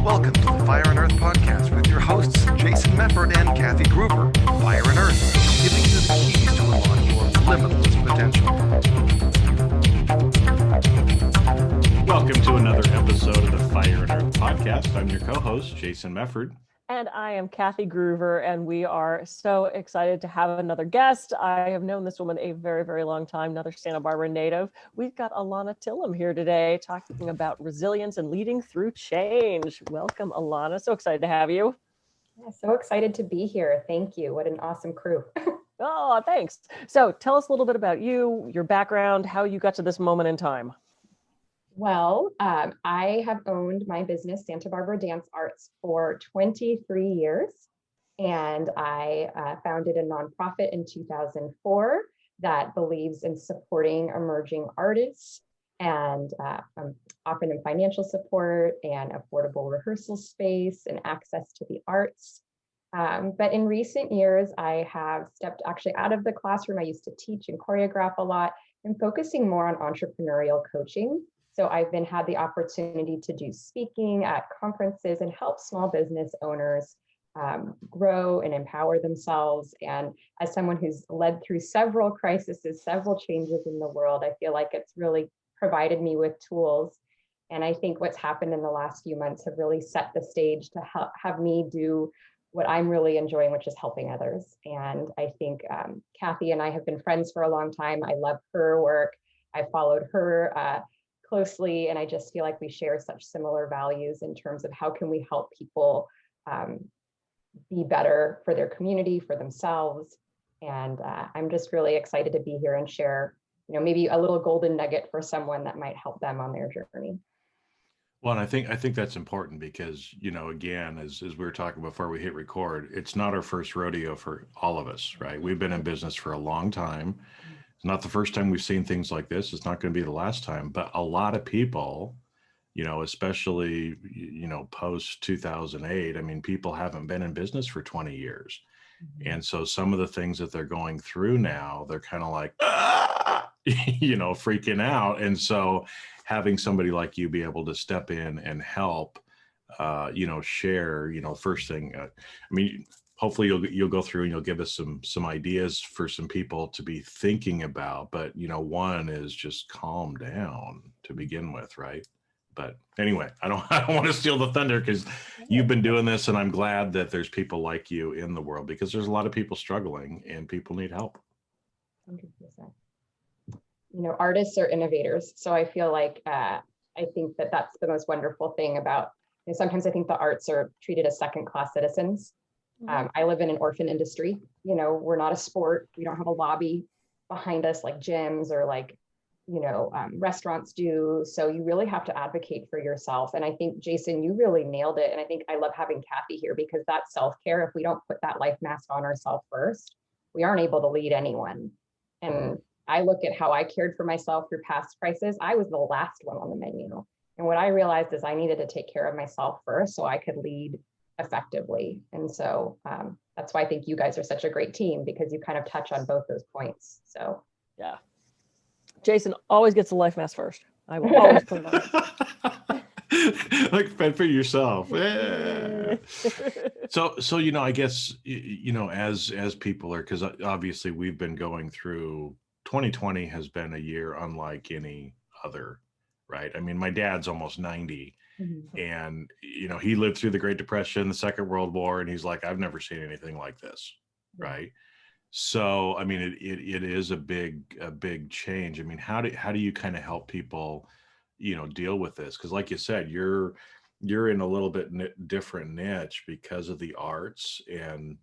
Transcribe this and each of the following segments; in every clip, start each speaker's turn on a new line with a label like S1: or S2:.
S1: Welcome to the Fire and Earth podcast with your hosts, Jason Mefford and Kathy Gruver. Fire and Earth, giving you the keys to unlock your limitless potential.
S2: Welcome to another episode of the Fire and Earth podcast. I'm your co-host, Jason Mefford.
S3: And I am Kathy Gruver, and we are so excited to have another guest. I have known this woman a very, very long time, another Santa Barbara native. We've got Alana Tillim here today talking about resilience and leading through change. Welcome, Alana. So excited to have you.
S4: Yeah, so excited to be here. Thank you. What an awesome crew.
S3: Oh, thanks. So tell us a little bit about you, your background, how you got to this moment in time.
S4: Well, I have owned my business, Santa Barbara Dance Arts, for 23 years. And I founded a nonprofit in 2004 that believes in supporting emerging artists and offering them financial support and affordable rehearsal space and access to the arts. But in recent years, I have stepped actually out of the classroom. I used to teach and choreograph a lot and focusing more on entrepreneurial coaching. So I've had the opportunity to do speaking at conferences and help small business owners grow and empower themselves. And as someone who's led through several crises, several changes in the world, I feel like it's really provided me with tools. And I think what's happened in the last few months have really set the stage to have me do what I'm really enjoying, which is helping others. And I think Kathy and I have been friends for a long time. I love her work. I followed her closely, and I just feel like we share such similar values in terms of how can we help people be better for their community, for themselves. And I'm just really excited to be here and share, maybe a little golden nugget for someone that might help them on their journey.
S2: Well, and I think that's important because, again, as we were talking before we hit record, it's not our first rodeo for all of us, right? We've been in business for a long time. It's not the first time we've seen things like this. It's not going to be the last time, but a lot of people, especially, post 2008, I mean, people haven't been in business for 20 years. Mm-hmm. And so some of the things that they're going through now, they're kind of like, freaking out. And so having somebody like you be able to step in and help, share, first thing, hopefully you'll go through and you'll give us some ideas for some people to be thinking about. But, one is just calm down to begin with, right? But anyway, I don't want to steal the thunder because you've been doing this, and I'm glad that there's people like you in the world because there's a lot of people struggling and people need help.
S4: 100%. Artists are innovators. So I feel like I think that that's the most wonderful thing about, sometimes I think the arts are treated as second-class citizens. I live in an orphan industry. We're not a sport. We don't have a lobby behind us like gyms or restaurants do. So you really have to advocate for yourself. And I think, Jason, you really nailed it. And I think I love having Kathy here because that's self-care. If we don't put that life mask on ourselves first, we aren't able to lead anyone. And I look at how I cared for myself through past crises. I was the last one on the menu. And what I realized is I needed to take care of myself first so I could lead effectively. And so that's why I think you guys are such a great team because you kind of touch on both those points. So
S3: yeah, Jason always gets the life mask first. I will always put it on.
S2: Like fend for yourself. Yeah. So I guess as people are, because obviously we've been going through 2020 has been a year unlike any other, right? I mean, my dad's almost 90. Mm-hmm. And, he lived through the Great Depression, the Second World War, and he's like, I've never seen anything like this. Right. So, I mean, it is a big change. I mean, how do you kind of help people, deal with this? Because like you said, you're in a little bit different niche because of the arts. And,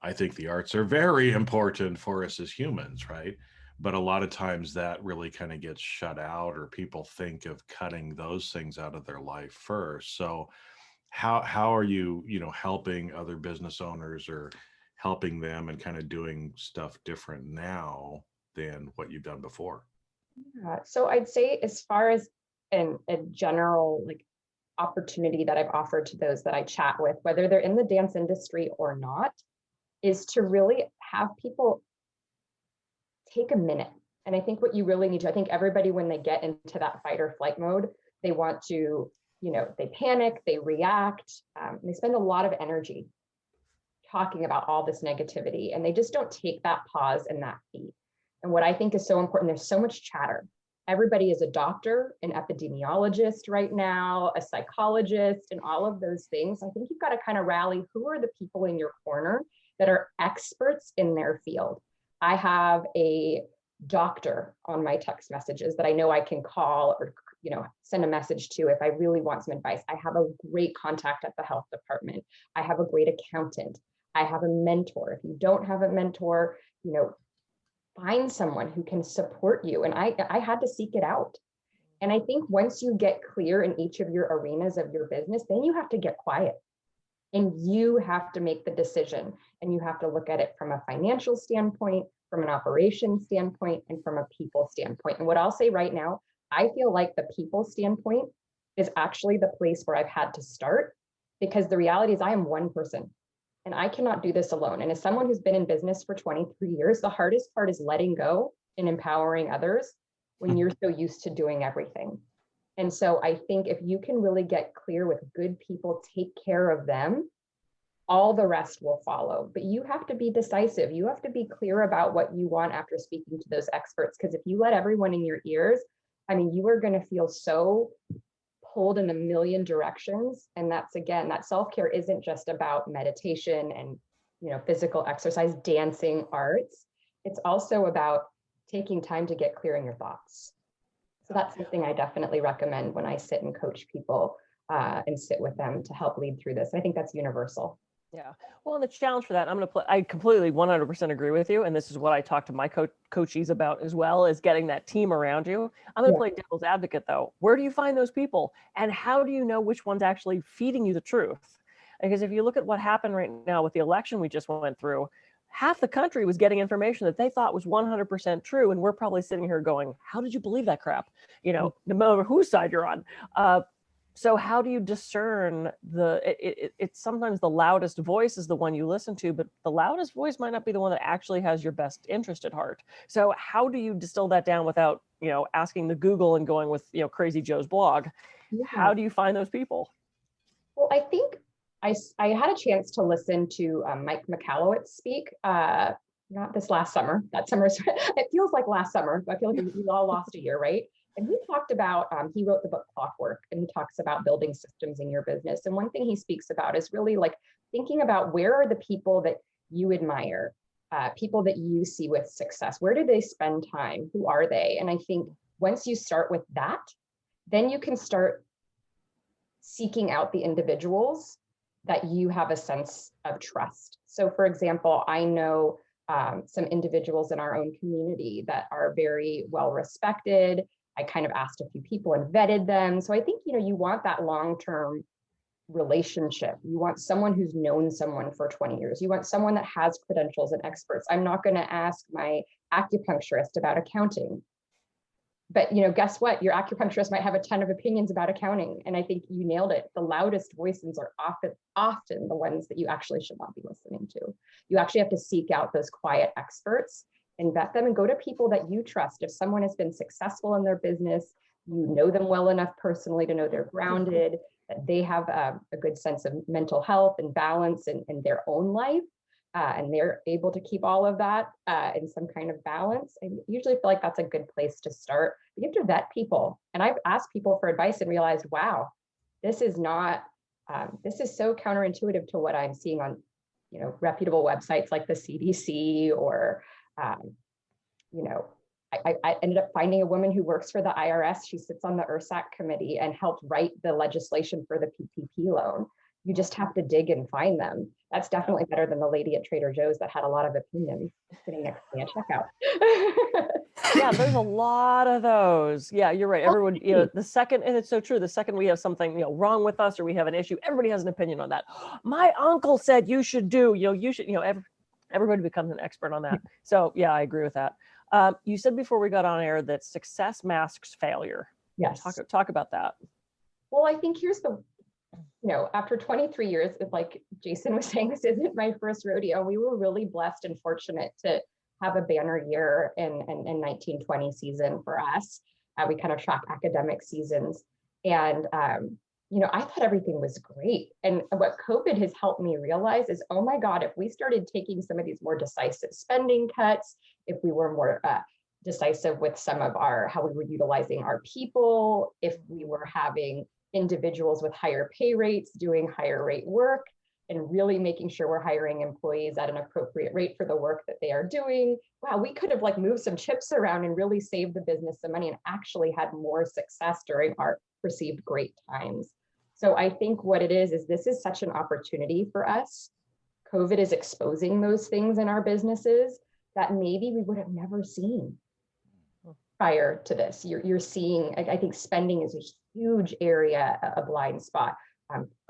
S2: I think the arts are very important for us as humans. Right. But a lot of times that really kind of gets shut out, or people think of cutting those things out of their life first. So how are you, helping other business owners or helping them and kind of doing stuff different now than what you've done before?
S4: Yeah, so I'd say as far as a general opportunity that I've offered to those that I chat with, whether they're in the dance industry or not, is to really have people take a minute. And I think what you really need to, I think everybody, when they get into that fight or flight mode, they want to they panic, they react, they spend a lot of energy talking about all this negativity, and they just don't take that pause and that beat. And what I think is so important, there's so much chatter. Everybody is a doctor, an epidemiologist right now, a psychologist, and all of those things. I think you've got to kind of rally, who are the people in your corner that are experts in their field? I have a doctor on my text messages that I know I can call or send a message to if I really want some advice. I have a great contact at the health department. I have a great accountant. I have a mentor. If you don't have a mentor, find someone who can support you. And I had to seek it out. And I think once you get clear in each of your arenas of your business, then you have to get quiet and you have to make the decision, and you have to look at it from a financial standpoint, from an operations standpoint, and from a people standpoint. And what I'll say right now, I feel like the people standpoint is actually the place where I've had to start, because the reality is I am one person and I cannot do this alone. And as someone who's been in business for 23 years, the hardest part is letting go and empowering others when you're so used to doing everything. And so I think if you can really get clear with good people, take care of them, all the rest will follow. But you have to be decisive. You have to be clear about what you want after speaking to those experts. Because if you let everyone in your ears, you are going to feel so pulled in a million directions. And that's, again, that self-care isn't just about meditation and, physical exercise, dancing, arts. It's also about taking time to get clear in your thoughts. So that's something I definitely recommend when I sit and coach people and sit with them to help lead through this. I think that's universal.
S3: Yeah. Well, and the challenge for that, I completely 100% agree with you. And this is what I talk to my coachees about as well, is getting that team around you. I'm going to play devil's advocate though. Where do you find those people? And how do you know which one's actually feeding you the truth? Because if you look at what happened right now with the election we just went through, half the country was getting information that they thought was 100% true. And we're probably sitting here going, how did you believe that crap? No matter whose side you're on. So how do you discern it's sometimes the loudest voice is the one you listen to, but the loudest voice might not be the one that actually has your best interest at heart. So how do you distill that down without, asking the Google and going with, Crazy Joe's blog? Yeah. How do you find those people?
S4: Well, I think I had a chance to listen to Mike Michalowicz speak, not this last summer. That summer, it feels like last summer. I feel like we all lost a year, right? And he talked about, he wrote the book Clockwork, and he talks about building systems in your business. And one thing he speaks about is really like thinking about where are the people that you admire, people that you see with success, where do they spend time? Who are they? And I think once you start with that, then you can start seeking out the individuals that you have a sense of trust. So for example, I know some individuals in our own community that are very well respected. I kind of asked a few people and vetted them. So I think, you want that long-term relationship. You want someone who's known someone for 20 years. You want someone that has credentials and experts. I'm not going to ask my acupuncturist about accounting. But, guess what? Your acupuncturist might have a ton of opinions about accounting. And I think you nailed it. The loudest voices are often the ones that you actually should not be listening to. You actually have to seek out those quiet experts and vet them and go to people that you trust. If someone has been successful in their business, you know them well enough personally to know they're grounded, that they have a good sense of mental health and balance in their own life. And they're able to keep all of that in some kind of balance. I usually feel like that's a good place to start. But you have to vet people. And I've asked people for advice and realized, wow, this is not, this is so counterintuitive to what I'm seeing on, reputable websites like the CDC or, I ended up finding a woman who works for the IRS. She sits on the ERSAC committee and helped write the legislation for the PPP loan. You just have to dig and find them. That's definitely better than the lady at Trader Joe's that had a lot of opinions sitting next to me at checkout.
S3: Yeah, there's a lot of those. Yeah, you're right. Everyone, the second, and it's so true, the second we have something, wrong with us or we have an issue, everybody has an opinion on that. My uncle said you should do, you should, everybody becomes an expert on that. So yeah, I agree with that. You said before we got on air that success masks failure.
S4: Yes.
S3: Talk about that.
S4: Well, I think here's the, after 23 years, like Jason was saying, this isn't my first rodeo. We were really blessed and fortunate to have a banner year in 1920 season for us. We kind of track academic seasons. And I thought everything was great. And what COVID has helped me realize is, oh my God, if we started taking some of these more decisive spending cuts, if we were more decisive with some of how we were utilizing our people, if we were having individuals with higher pay rates doing higher rate work, and really making sure we're hiring employees at an appropriate rate for the work that they are doing. Wow, we could have moved some chips around and really saved the business some money and actually had more success during our perceived great times. So I think what it is this is such an opportunity for us. COVID is exposing those things in our businesses that maybe we would have never seen prior to this. You're seeing, I think spending is a huge area, a blind spot.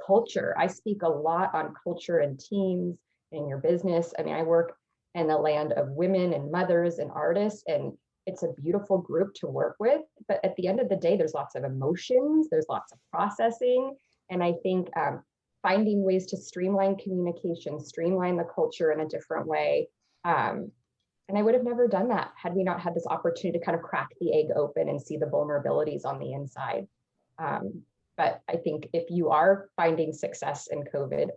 S4: Culture. I speak a lot on culture and teams in your business. I mean, I work in the land of women and mothers and artists, and it's a beautiful group to work with. But at the end of the day, there's lots of emotions, there's lots of processing. And I think finding ways to streamline communication, streamline the culture in a different way. And I would have never done that had we not had this opportunity to kind of crack the egg open and see the vulnerabilities on the inside. But I think if you are finding success in COVID,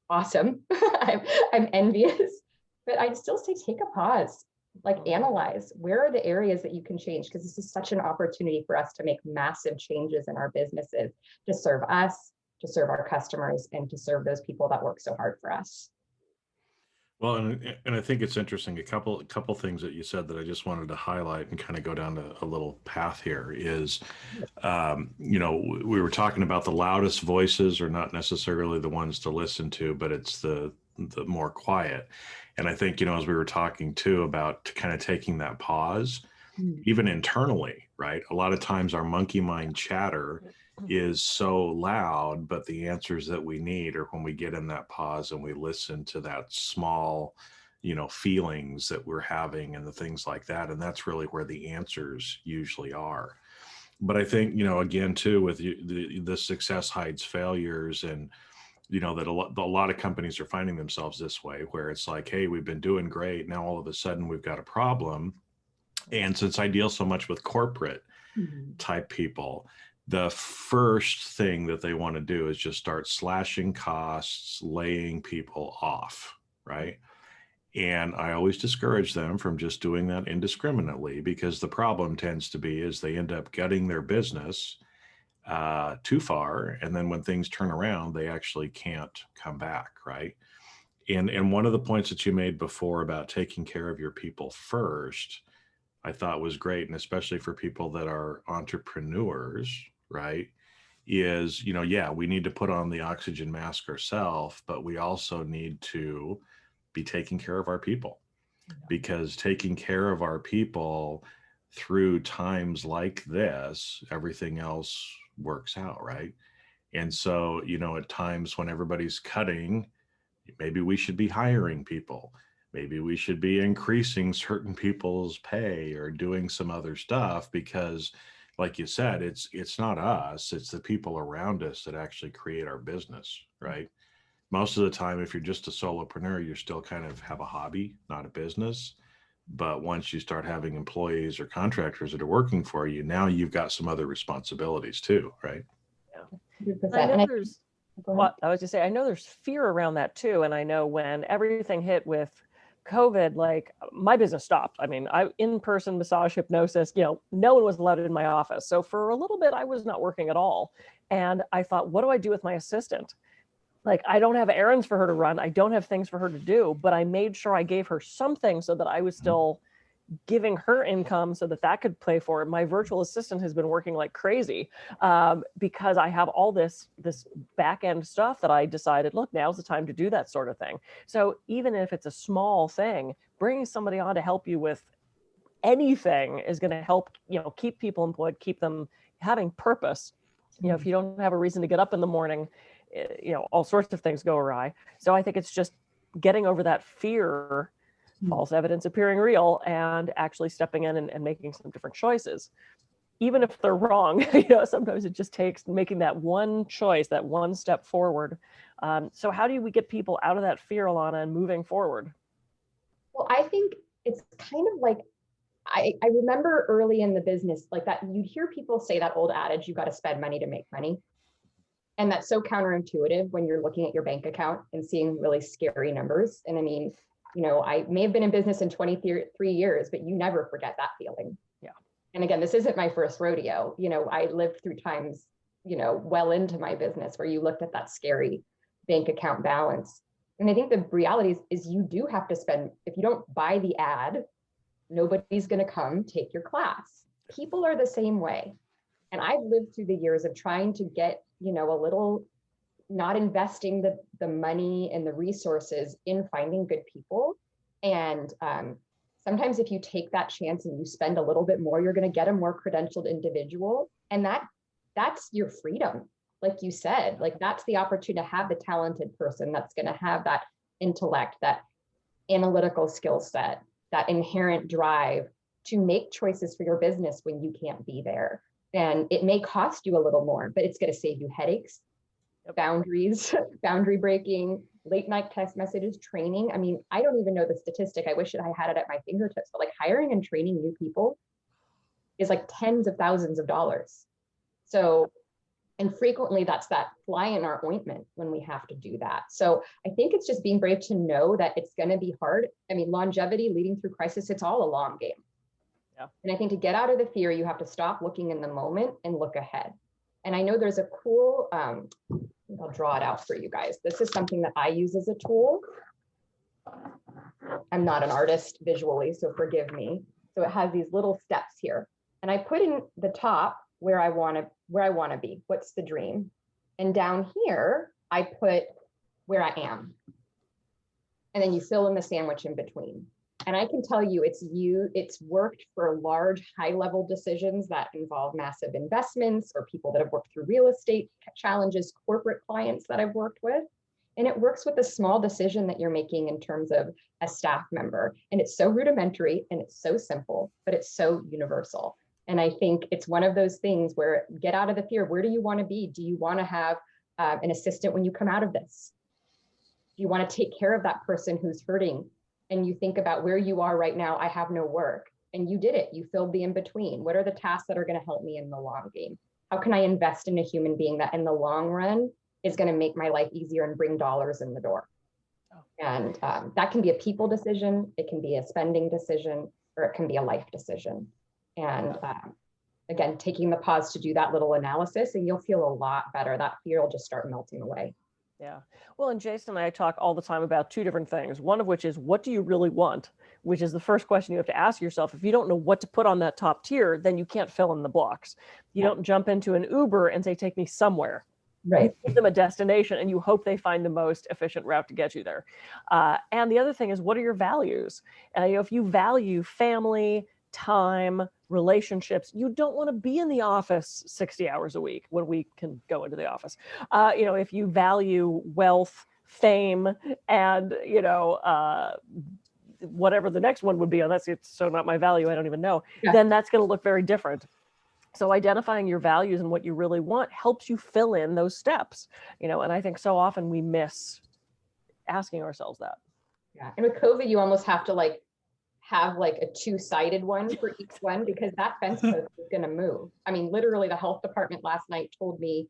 S4: awesome. I'm envious, but I'd still say take a pause, analyze where are the areas that you can change, because this is such an opportunity for us to make massive changes in our businesses to serve us, to serve our customers, and to serve those people that work so hard for us.
S2: Well, and I think it's interesting. A couple things that you said that I just wanted to highlight and kind of go down a little path here is, we were talking about the loudest voices are not necessarily the ones to listen to, but it's the more quiet. And I think, as we were talking too about kind of taking that pause, even internally, right? A lot of times our monkey mind chatter is so loud, but the answers that we need are when we get in that pause and we listen to that small, feelings that we're having and the things like that. And that's really where the answers usually are. But I think, again, too, with the success hides failures, and, that a lot of companies are finding themselves this way, where it's like, hey, we've been doing great. Now, all of a sudden we've got a problem. And since I deal so much with corporate type people, the first thing that they want to do is just start slashing costs, laying people off, right? And I always discourage them from just doing that indiscriminately, because the problem tends to be is they end up gutting their business too far. And then when things turn around, they actually can't come back, right? And one of the points that you made before about taking care of your people first, I thought was great. And especially for people that are entrepreneurs, right, is, we need to put on the oxygen mask ourselves, but we also need to be taking care of our people, because taking care of our people through times like this, everything else works out, right? And so, at times when everybody's cutting, maybe we should be hiring people. Maybe we should be increasing certain people's pay or doing some other stuff, because like you said, it's not us, it's the people around us that actually create our business, right? Most of the time, if you're just a solopreneur, you still kind of have a hobby, not a business. But once you start having employees or contractors that are working for you, now you've got some other responsibilities too, right?
S3: Yeah. I know there's, I was just saying, I know there's fear around that too. And I know when everything hit with COVID, my business stopped. I mean, in-person massage hypnosis, no one was allowed in my office. So for a little bit, I was not working at all. And I thought, what do I do with my assistant? I don't have errands for her to run. I don't have things for her to do, but I made sure I gave her something so that I was still giving her income so that could pay for it. My virtual assistant has been working like crazy because I have all this back end stuff that I decided, look, now's the time to do that sort of thing. So even if it's a small thing, bringing somebody on to help you with anything is going to help, keep people employed, keep them having purpose. If you don't have a reason to get up in the morning, all sorts of things go awry. So I think it's just getting over that fear, false evidence appearing real, and actually stepping in and making some different choices. Even if they're wrong, sometimes it just takes making that one choice, that one step forward. So how do we get people out of that fear, Alana, and moving forward?
S4: Well, I think it's kind of I remember early in the business, like that, you'd hear people say that old adage, you got to spend money to make money. And that's so counterintuitive when you're looking at your bank account and seeing really scary numbers. And I mean, I may have been in business in 23 years, but you never forget that feeling.
S3: Yeah.
S4: And again, this isn't my first rodeo. I lived through times, well into my business where you looked at that scary bank account balance. And I think the reality is you do have to spend, if you don't buy the ad, nobody's going to come take your class. People are the same way. And I've lived through the years of trying to get, a little, not investing the money and the resources in finding good people. And sometimes if you take that chance and you spend a little bit more, you're going to get a more credentialed individual. And that's your freedom. Like you said, like that's the opportunity to have the talented person that's going to have that intellect, that analytical skill set, that inherent drive to make choices for your business when you can't be there. And it may cost you a little more, but it's going to save you headaches, boundaries, boundary breaking, late night text messages, training. I mean, I don't even know the statistic. I wish that I had it at my fingertips, but like hiring and training new people is like tens of thousands of dollars. So, and frequently that's that fly in our ointment when we have to do that. So I think it's just being brave to know that it's going to be hard. I mean, longevity, leading through crisis, it's all a long game.
S3: Yeah.
S4: And I think to get out of the fear, you have to stop looking in the moment and look ahead. And I know there's a cool, I'll draw it out for you guys. This is something that I use as a tool. I'm not an artist visually, so forgive me. So it has these little steps here. And I put in the top where I want to be. What's the dream? And down here, I put where I am. And then you fill in the sandwich in between. And I can tell you, it's worked for large, high-level decisions that involve massive investments or people that have worked through real estate challenges, corporate clients that I've worked with. And it works with a small decision that you're making in terms of a staff member. And it's so rudimentary and it's so simple, but it's so universal. And I think it's one of those things where get out of the fear. Where do you want to be? Do you want to have an assistant when you come out of this? Do you want to take care of that person who's hurting? And you think about where you are right now. I have no work. And you did it. You filled the in between. What are the tasks that are going to help me in the long game? How can I invest in a human being that in the long run is going to make my life easier and bring dollars in the door? And that can be a people decision. It can be a spending decision, or it can be a life decision. And again, taking the pause to do that little analysis, and you'll feel a lot better. That fear will just start melting away.
S3: Yeah. Well, and Jason and I talk all the time about two different things. One of which is, what do you really want? Which is the first question you have to ask yourself. If you don't know what to put on that top tier, then you can't fill in the blocks. You don't jump into an Uber and say, take me somewhere.
S4: Right.
S3: You give them a destination and you hope they find the most efficient route to get you there. And the other thing is, what are your values? If you value family, time, relationships, you don't want to be in the office 60 hours a week when we can go into the office. If you value wealth, fame, and, whatever the next one would be, unless it's so not my value, I don't even know, then that's going to look very different. So identifying your values and what you really want helps you fill in those steps, and I think so often we miss asking ourselves that.
S4: Yeah. And with COVID, you almost have to have a two-sided one for each one, because that fence post is going to move. I mean, literally the health department last night told me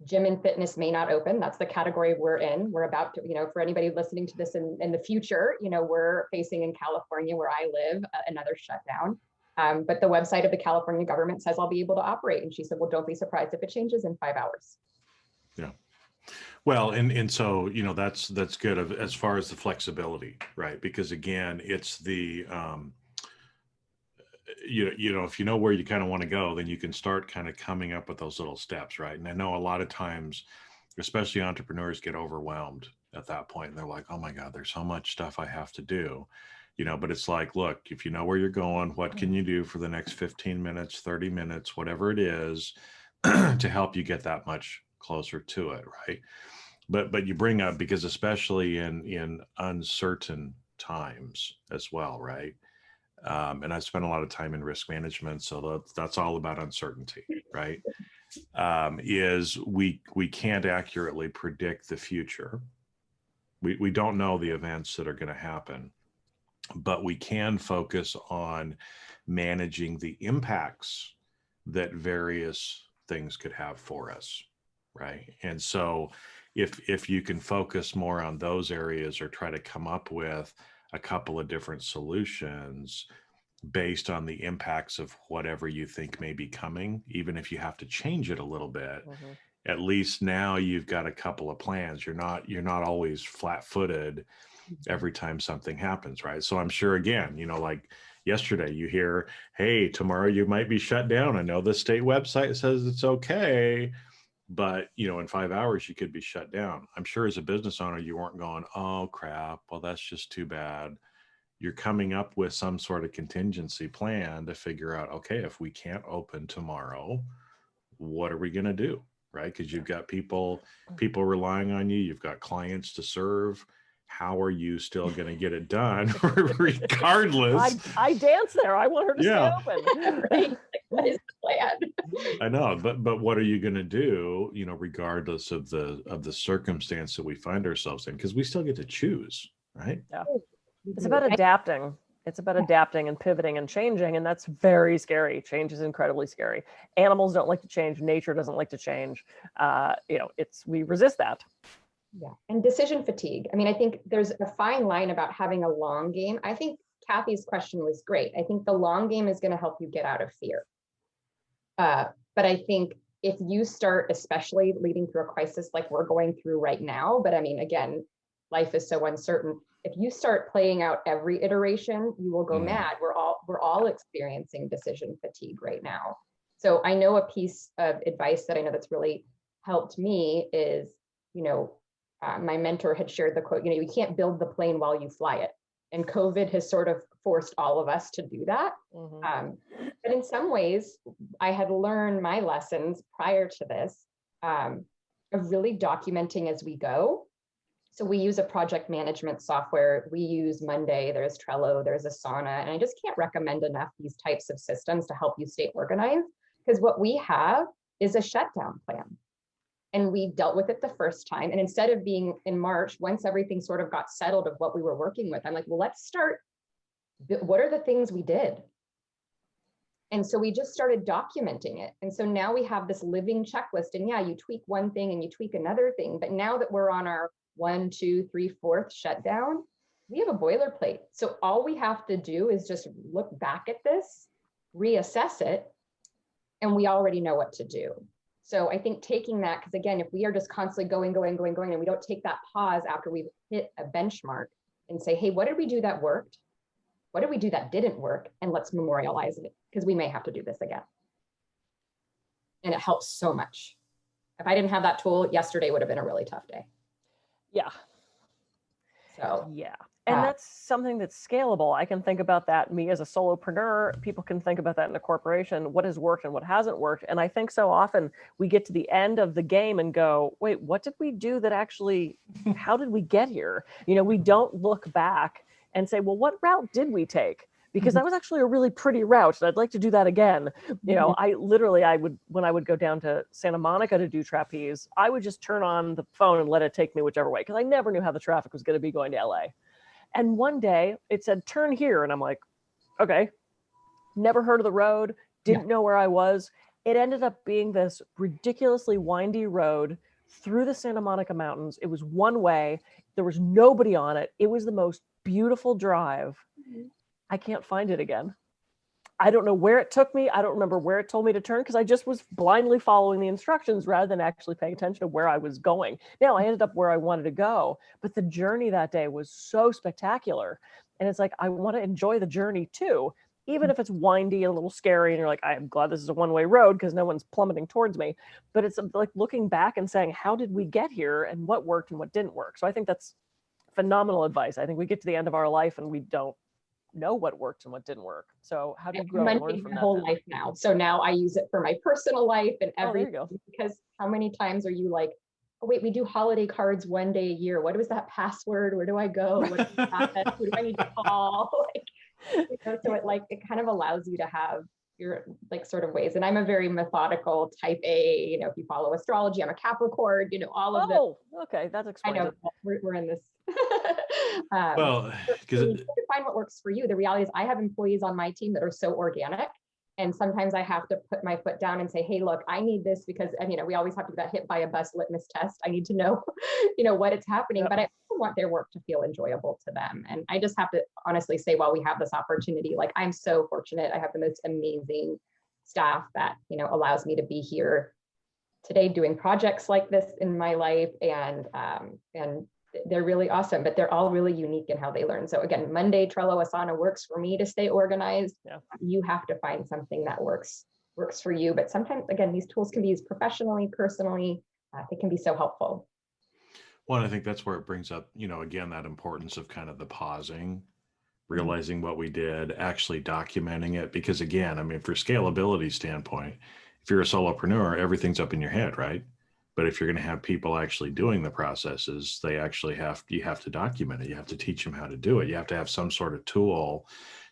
S4: gym and fitness may not open. That's the category we're in. We're about to, for anybody listening to this in the future, we're facing in California where I live, another shutdown. But the website of the California government says I'll be able to operate. And she said, well, don't be surprised if it changes in 5 hours.
S2: Yeah. Well, and so, that's good as far as the flexibility, right? Because again, it's the, if you know where you kind of want to go, then you can start kind of coming up with those little steps, right? And I know a lot of times, especially entrepreneurs, get overwhelmed at that point. And they're like, oh my God, there's so much stuff I have to do. But it's like, look, if you know where you're going, what can you do for the next 15 minutes, 30 minutes, whatever it is, to help you get that much closer to it, right? But you bring up, because especially in uncertain times as well, right? And I've spent a lot of time in risk management, so that's all about uncertainty, right? Is we can't accurately predict the future. We don't know the events that are going to happen. but we can focus on managing the impacts that various things could have for us, right? And so if you can focus more on those areas or try to come up with a couple of different solutions based on the impacts of whatever you think may be coming, even if you have to change it a little bit, at least now you've got a couple of plans. You're not always flat-footed every time something happens, right? So I'm sure, again, like yesterday you hear, hey, tomorrow you might be shut down. I know the state website says it's okay, but in 5 hours you could be shut down. I'm sure as a business owner, you weren't going, oh crap, well, that's just too bad. You're coming up with some sort of contingency plan to figure out, okay, if we can't open tomorrow, what are we going to do? Right? Because you've got people relying on you. You've got clients to serve. How are you still going to get it done regardless?
S3: I dance there. I want her to stay open.
S4: Right? What is the plan?
S2: I know, but what are you going to do, regardless of the circumstance that we find ourselves in? Because we still get to choose, right?
S3: Yeah. It's about adapting. It's about adapting and pivoting and changing. And that's very scary. Change is incredibly scary. Animals don't like to change. Nature doesn't like to change. We resist that.
S4: Yeah. And decision fatigue. I mean, I think there's a fine line about having a long game. I think Kathy's question was great. I think the long game is going to help you get out of fear. But I think if you start, especially leading through a crisis like we're going through right now, but I mean, again, life is so uncertain. If you start playing out every iteration, you will go mad. We're all experiencing decision fatigue right now. So I know a piece of advice that I know that's really helped me is, my mentor had shared the quote, you can't build the plane while you fly it. And COVID has sort of forced all of us to do that. But in some ways, I had learned my lessons prior to this of really documenting as we go. So we use a project management software. We use Monday, there's Trello, there's Asana, and I just can't recommend enough these types of systems to help you stay organized, because what we have is a shutdown plan. And we dealt with it the first time. And instead of being in March, once everything sort of got settled of what we were working with, I'm like, well, let's start. What are the things we did? And so we just started documenting it. And so now we have this living checklist. And yeah, you tweak one thing and you tweak another thing. But now that we're on our 1, 2, 3, 4th shutdown, we have a boilerplate. So all we have to do is just look back at this, reassess it, and we already know what to do. So I think taking that, because again, if we are just constantly going, and we don't take that pause after we've hit a benchmark and say, hey, what did we do that worked? What did we do that didn't work? And let's memorialize it, because we may have to do this again. And it helps so much. If I didn't have that tool, yesterday would have been a really tough day.
S3: Yeah.
S4: So
S3: yeah. And that's something that's scalable. I can think about that, me as a solopreneur. People can think about that in a corporation, what has worked and what hasn't worked. And I think so often we get to the end of the game and go, wait, what did we do that actually, how did we get here? We don't look back and say, well, what route did we take? Because that was actually a really pretty route. And I'd like to do that again. I would, when I would go down to Santa Monica to do trapeze, I would just turn on the phone and let it take me whichever way, because I never knew how the traffic was going to be going to LA. And one day it said, turn here. And I'm like, okay, never heard of the road, didn't know where I was. It ended up being this ridiculously windy road through the Santa Monica Mountains. It was one way. There was nobody on it. It was the most beautiful drive. I can't find it again. I don't know where it took me. I don't remember where it told me to turn, because I just was blindly following the instructions rather than actually paying attention to where I was going. Now I ended up where I wanted to go, but the journey that day was so spectacular. And it's like, I want to enjoy the journey too, even if it's windy and a little scary. And you're like, I'm glad this is a one-way road because no one's plummeting towards me. But it's like looking back and saying, how did we get here and what worked and what didn't work? So I think that's phenomenal advice. I think we get to the end of our life and we don't know what worked and what didn't work. So how do you grow and learn from that?
S4: Whole life now. So now I use it for my personal life and everything, because how many times are you like, oh wait, we do holiday cards one day a year. What was that password? Where do I go? What is that? Who do I need to call? So it kind of allows you to have your sort of ways. And I'm a very methodical type A, if you follow astrology, I'm a Capricorn, all of this.
S3: Oh, okay. That's explains
S4: I know we're in this
S2: Well, because
S4: you have to find what works for you. The reality is I have employees on my team that are so organic. And sometimes I have to put my foot down and say, hey, look, I need this because, and, we always have to do that hit by a bus litmus test. I need to know, what it's happening, but I also want their work to feel enjoyable to them. And I just have to honestly say, while we have this opportunity, like I'm so fortunate. I have the most amazing staff that, allows me to be here today doing projects like this in my life. And they're really awesome, but they're all really unique in how they learn. So again, Monday, Trello, Asana works for me to stay organized. Yeah. You have to find something that works for you. But sometimes, again, these tools can be used professionally, personally. They can be so helpful.
S2: Well, I think that's where it brings up, again, that importance of kind of the pausing, realizing what we did, actually documenting it. Because again, I mean, for scalability standpoint, if you're a solopreneur, everything's up in your head, right? But if you're going to have people actually doing the processes, you have to document it. You have to teach them how to do it. You have to have some sort of tool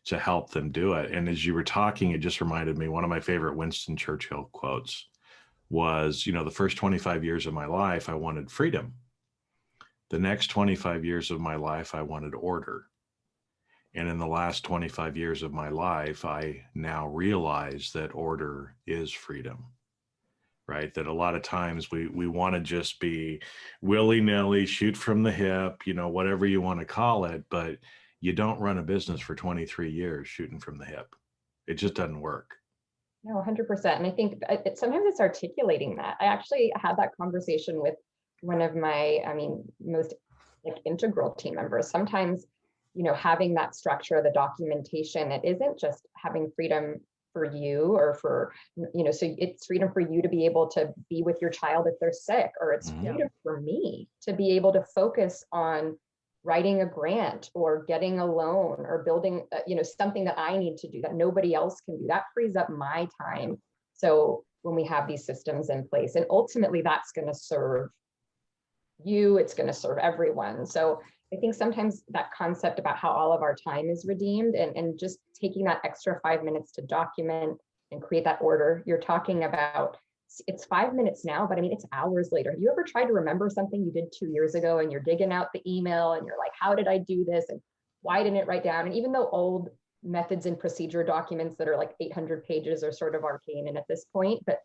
S2: to help them do it. And as you were talking, it just reminded me, one of my favorite Winston Churchill quotes was, the first 25 years of my life, I wanted freedom. The next 25 years of my life, I wanted order. And in the last 25 years of my life, I now realize that order is freedom. Right? That a lot of times we want to just be willy-nilly, shoot from the hip, whatever you want to call it, but you don't run a business for 23 years shooting from the hip. It just doesn't work.
S4: No, 100%. And I think sometimes it's articulating that. I actually had that conversation with one of my, most integral team members. Sometimes, having that structure, the documentation, it isn't just having freedom for you or for, so it's freedom for you to be able to be with your child if they're sick, or it's freedom for me to be able to focus on writing a grant or getting a loan or building, something that I need to do that nobody else can do. That frees up my time. So when we have these systems in place, and ultimately that's going to serve you, it's going to serve everyone. So I think sometimes that concept about how all of our time is redeemed and just taking that extra 5 minutes to document and create that order you're talking about, it's 5 minutes now, but it's hours later. Have you ever tried to remember something you did 2 years ago and you're digging out the email and you're like, how did I do this? And why didn't it write down? And even though old methods and procedure documents that are like 800 pages are sort of arcane and at this point, but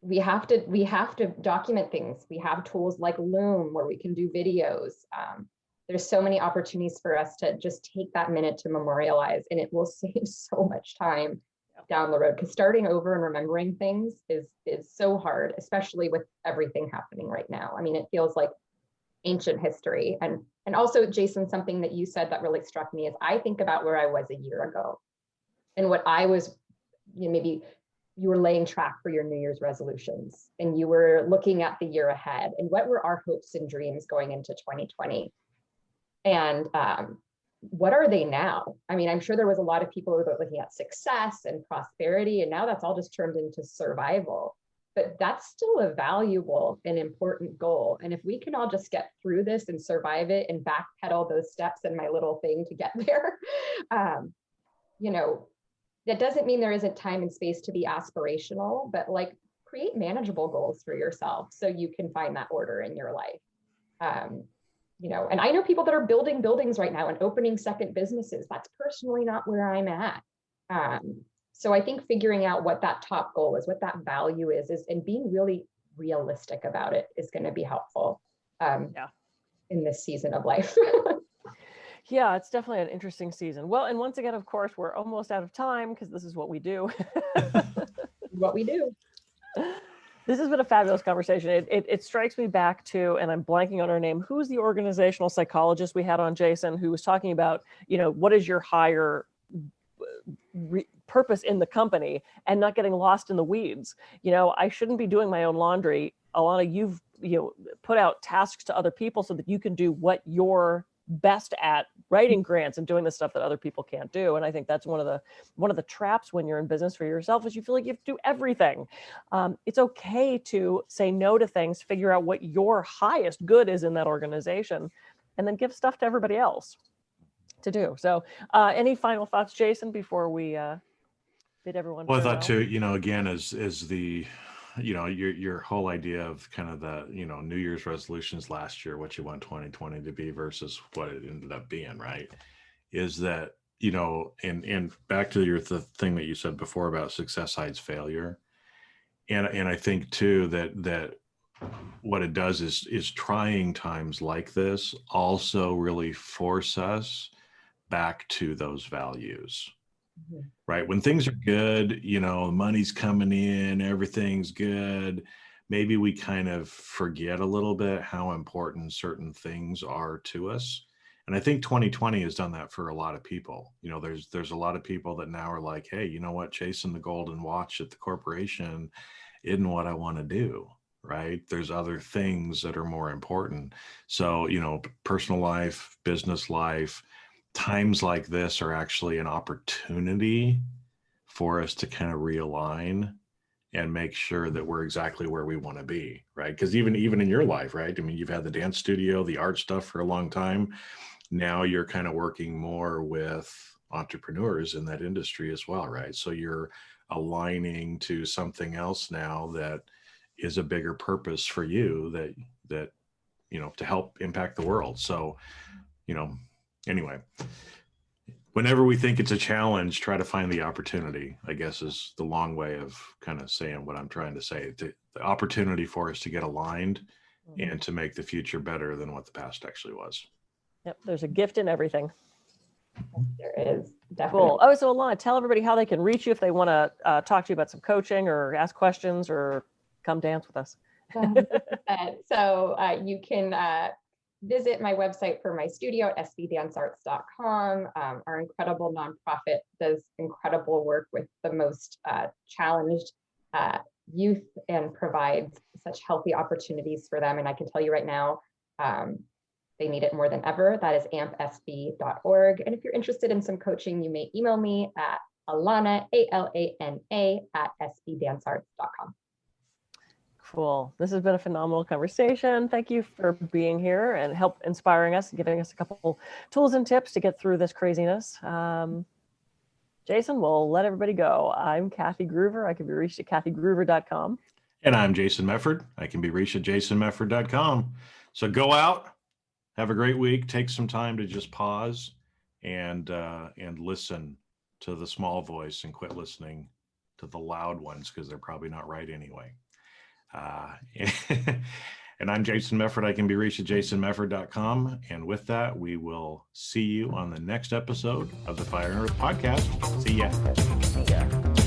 S4: we have to document things. We have tools like Loom where we can do videos. There's so many opportunities for us to just take that minute to memorialize, and it will save so much time down the road, because starting over and remembering things is so hard, especially with everything happening right now. It feels like ancient history. And also, Jason, something that you said that really struck me is I think about where I was a year ago and what I was, maybe you were laying track for your New Year's resolutions and you were looking at the year ahead and what were our hopes and dreams going into 2020. And what are they now? I'm sure there was a lot of people who were looking at success and prosperity, and now that's all just turned into survival. But that's still a valuable and important goal. And if we can all just get through this and survive it and backpedal those steps in my little thing to get there, that doesn't mean there isn't time and space to be aspirational, but create manageable goals for yourself so you can find that order in your life. And I know people that are building buildings right now and opening second businesses. That's personally not where I'm at. So I think figuring out what that top goal is, what that value is and being really realistic about it is going to be helpful in this season of life.
S3: Yeah, it's definitely an interesting season. Well, and once again, of course, we're almost out of time because this is what we do.
S4: What we do.
S3: This has been a fabulous conversation. It strikes me back to, and I'm blanking on her name, who's the organizational psychologist we had on, Jason, who was talking about, what is your higher purpose in the company and not getting lost in the weeds. I shouldn't be doing my own laundry. Alana, you've put out tasks to other people so that you can do what you're best at, writing grants and doing the stuff that other people can't do. And I think that's one of the traps when you're in business for yourself is you feel like you have to do everything. It's okay to say no to things, figure out what your highest good is in that organization, and then give stuff to everybody else to do. So any final thoughts, Jason, before we bid everyone
S2: Well,
S3: farewell?
S2: I thought too, again, as the your whole idea of kind of the, New Year's resolutions last year, what you want 2020 to be versus what it ended up being, right? Is that, and back to the thing that you said before about success hides failure. And I think too that what it does is trying times like this also really force us back to those values. Right? When things are good, money's coming in, everything's good. Maybe we kind of forget a little bit how important certain things are to us. And I think 2020 has done that for a lot of people. There's a lot of people that now are like, hey, you know what? Chasing the golden watch at the corporation isn't what I want to do. Right? There's other things that are more important. So, personal life, business life, times like this are actually an opportunity for us to kind of realign and make sure that we're exactly where we want to be, right? Because even in your life, right? I mean, you've had the dance studio, the art stuff for a long time. Now you're kind of working more with entrepreneurs in that industry as well, right? So you're aligning to something else now that is a bigger purpose for you that to help impact the world. So, anyway, whenever we think it's a challenge, try to find the opportunity, I guess, is the long way of kind of saying what I'm trying to say. The opportunity for us to get aligned and to make the future better than what the past actually was.
S3: Yep. There's a gift in everything.
S4: There is, definitely.
S3: Cool. Oh, so Alana, tell everybody how they can reach you if they want to talk to you about some coaching or ask questions or come dance with us.
S4: So you can visit my website for my studio at sbdancearts.com. Our incredible nonprofit does incredible work with the most challenged youth and provides such healthy opportunities for them. And I can tell you right now, they need it more than ever. That is ampsb.org. And if you're interested in some coaching, you may email me at Alana, ALANA, at sbdancearts.com.
S3: Cool. This has been a phenomenal conversation. Thank you for being here and help inspiring us, giving us a couple tools and tips to get through this craziness. Jason, we'll let everybody go. I'm Kathy Gruver. I can be reached at kathygruver.com.
S2: And I'm Jason Mefford. I can be reached at jasonmefford.com. So go out, have a great week, take some time to just pause and listen to the small voice and quit listening to the loud ones because they're probably not right anyway. And I'm Jason Mefford. I can be reached at jasonmefford.com. And with that, we will see you on the next episode of the Fire and Earth podcast. See ya.
S3: See ya.